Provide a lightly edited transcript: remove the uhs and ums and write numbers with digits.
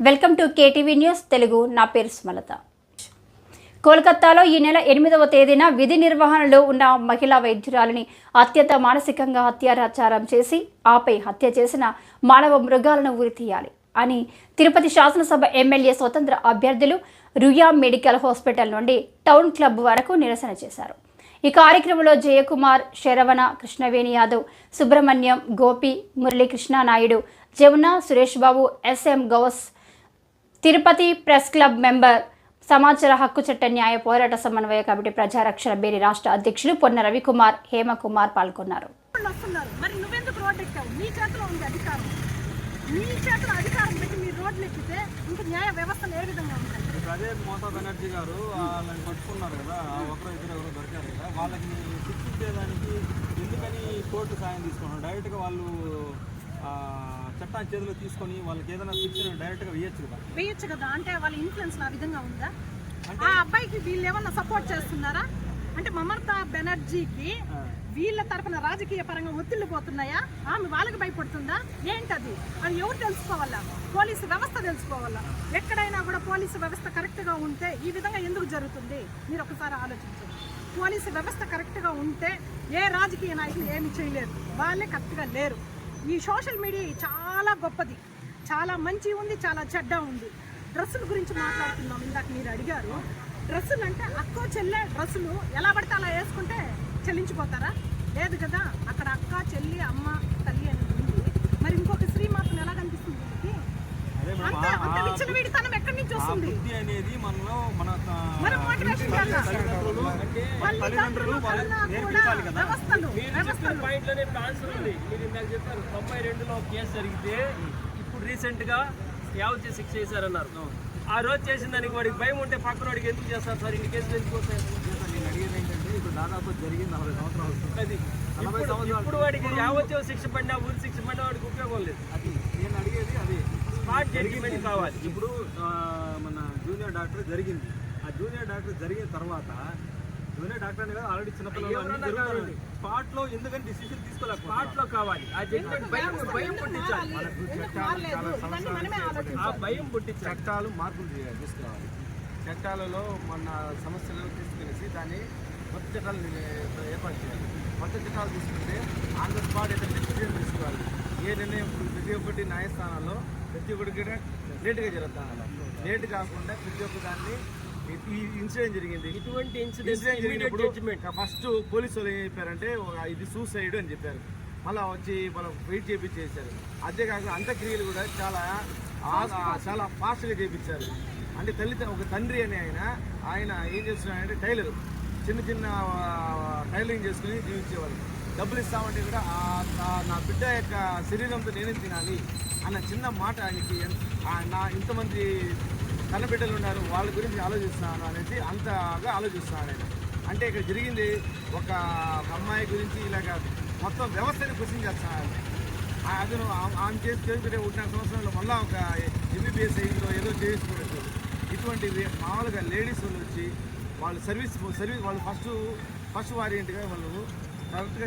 Welcome to KTV news Telugu. నా పేరు స్మలత. కోల్కతాలో ఈ నెల 8వ తేదీన విధి నిర్వహణలో ఉన్న మహిళా వైద్యురాలిని అత్యంత మానసికంగా అత్యాచారం చేసి ఆపై హత్య చేసిన మానవ మృగాలను ఉరితీయాలి అని తిరుపతి శాసనసభ ఎమ్మెల్యే స్వతంత్ర అభ్యర్థులు రుయా మెడికల్ హాస్పిటల్ నుండి టౌన్ క్లబ్ వరకు నిరసన చేశారు. ఈ కార్యక్రమంలో Jayakumar, Saravana, Krishnaveni Yadav, Subrahmanyam, Gopi, Muralikrishna Naidu, Jamuna, Suresh Babu, SM Ghouse, Tirupati press club member, సమాచార హక్కు చట్ట న్యాయ పోరాట సమన్వయ కమిటీ ప్రజారక్షణ బేరీ రాష్ట్ర అధ్యక్షులు పొన్న రవికుమార్, హేమకుమార్ పాల్గొన్నారు. అదే మమతా బెనర్జీ గారు వాళ్ళని పట్టుకున్నారు కదా, ఒకరు ఇద్దరు ఎవరు దొరికారు కదా, వాళ్ళకి శిక్షించేదానికి ఎందుకని కోర్టు సాయం తీసుకున్నారు? డైరెక్ట్గా వాళ్ళు చట్టాన్ని చేతిలో తీసుకొని వాళ్ళకి ఏదైనా శిక్షణ డైరెక్ట్గా వేయచ్చు కదా. అంటే వాళ్ళ ఇన్ఫ్లుయెన్స్ ఆ విధంగా ఉందా? ఆ అబ్బాయికి వీళ్ళు ఏమన్నా సపోర్ట్ చేస్తున్నారా? అంటే మమతా బెనర్జీకి వీళ్ళ తరపున రాజకీయ పరంగా ఒత్తిళ్లు పోతున్నాయా? ఆమె వాళ్ళకి భయపడుతుందా? ఏంటది? అది ఎవరు తెలుసుకోవాలా? పోలీసు వ్యవస్థ తెలుసుకోవాలా. ఎక్కడైనా కూడా పోలీసు వ్యవస్థ కరెక్ట్గా ఉంటే ఈ విధంగా ఎందుకు జరుగుతుంది? మీరు ఒకసారి ఆలోచించండి. పోలీసు వ్యవస్థ కరెక్ట్గా ఉంటే ఏ రాజకీయ నాయకులు ఏమి చేయలేరు. వాళ్ళే కరెక్ట్గా లేరు. ఈ సోషల్ మీడియా చాలా గొప్పది, చాలా మంచి ఉంది, చాలా చెడ్డ ఉంది. డ్రెస్సుల గురించి మాట్లాడుతున్నాం. ఇందాక మీరు అడిగారు, డ్రెస్సులు అంటే అక్కో చెల్లె డ్రెస్సులు ఎలా పడితే అలా వేసుకుంటే చెల్లించిపోతారా? లేదు కదా. అక్కడ అక్క, చెల్లి, అమ్మ, తల్లి అనేది ఉంది. మరి ఇంకొక స్త్రీ మాత్రం ఎలా కనిపిస్తుంది? అంత విచ్చిన వీడితనం ఎక్కడి నుంచి వస్తుంది? కేసు జరిగితే ఇప్పుడు రీసెంట్ గా యావత్ శిక్ష చేశారన్నారు. ఆ రోజు చేసిన దానికి వాడికి భయం ఉంటే పక్కన వాడికి ఎందుకు చేస్తారు సార్? ఇన్ని కేసులు ఎందుకు వస్తాయి? నేను అడిగేది ఏంటంటే, ఇప్పుడు దాదాపు జరిగింది 40 సంవత్సరాలు వస్తుంది. ఇప్పుడు వాడికి యావత్ శిక్ష పడినా, ఊరి శిక్ష పడినా వాడికి ఉపయోగం లేదు. అది నేను అడిగేది, అది స్మార్ట్ జడ్జిమెంట్ కావాలి. ఇప్పుడు మన జూనియర్ డాక్టర్ జరిగింది. ఆ జూనియర్ డాక్టర్ జరిగిన తర్వాత జూనియర్ డాక్టర్ అని కదా, ఆల్రెడీ చిన్నపిల్లలు స్పాట్ లో ఎందుకని డిసిషన్ తీసుకోలేదు? స్పాట్ లో కావాలి. ఆ జడ్జిమెంట్ భయం పుట్టించాలి. ఆ భయం పుట్టించాలి. చట్టాలు మార్పులు తీసుకురావాలి. చట్టాలలో మన సమస్యలను తీసుకునేసి దాన్ని కొత్త చట్టాలు ఏర్పాటు చేయాలి. కొత్త చట్టాలు తీసుకుంటే ఆన్ ద స్పాట్ అయితే డిసిషన్ తీసుకోవాలి. ఏ నిర్ణయం ప్రతి ఒక్కటి న్యాయస్థానాల్లో ప్రతి ఒక్కటి లేటుగా జరుగుతాను. లేట్ కాకుండా ప్రతి ఒక్క దాన్ని ఈ ఇన్సిడెంట్ జరిగింది. ఇటువంటి ఇన్సిడెంట్ జరిగినప్పుడు ఫస్ట్ పోలీసు వాళ్ళు ఏం చెప్పారంటే ఇది సూసైడ్ అని చెప్పారు. మళ్ళీ వచ్చి వాళ్ళు వెయిట్ చేయించేసారు. అంతేకాకుండా అంత్యక్రియలు కూడా చాలా ఫాస్ట్గా చేయించారు. అంటే ఒక తండ్రి అని ఆయన ఏం చేస్తున్నాడంటే టైలర్, చిన్న చిన్న టైలరింగ్ చేసుకుని జీవించేవాళ్ళు. డబ్బులు ఇస్తామంటే కూడా నా బిడ్డ యొక్క శరీరంతో నేనేం తినాలి అన్న చిన్న మాట ఆయనకి, ఇంతమంది కన్నబిడ్డలు ఉన్నారు వాళ్ళ గురించి ఆలోచిస్తున్నాను అనేసి అంతగా ఆలోచిస్తున్నాను ఆయన. అంటే ఇక్కడ జరిగింది ఒక అమ్మాయి గురించి ఇలాగ మొత్తం వ్యవస్థని క్వశ్చన్ చేస్తున్నాను. అతను ఆమె చేసుకుంటే 1.5 సంవత్సరంలో మళ్ళీ ఒక ఎంబీబీఎస్ అయిందో ఏదో చేసుకున్నట్టు. ఇటువంటివి మామూలుగా లేడీస్ వాళ్ళు వచ్చి వాళ్ళు సర్వీస్ వాళ్ళు ఫస్ట్ వారియంట్గా వాళ్ళు కరెక్ట్గా